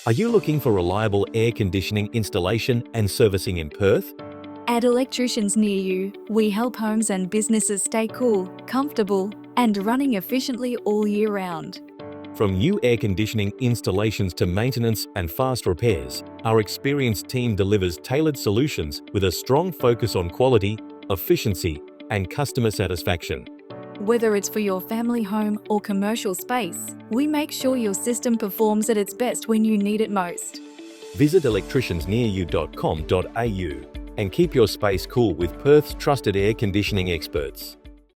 Are you looking for reliable air conditioning installation and servicing in Perth? At Electricians Near You, we help homes and businesses stay cool, comfortable, and running efficiently all year round. From new air conditioning installations to maintenance and fast repairs, our experienced team delivers tailored solutions with a strong focus on quality, efficiency, and customer satisfaction. Whether it's for your family home or commercial space, we make sure your system performs at its best when you need it most. Visit electriciansnearyou.com.au and keep your space cool with Perth's trusted air conditioning experts.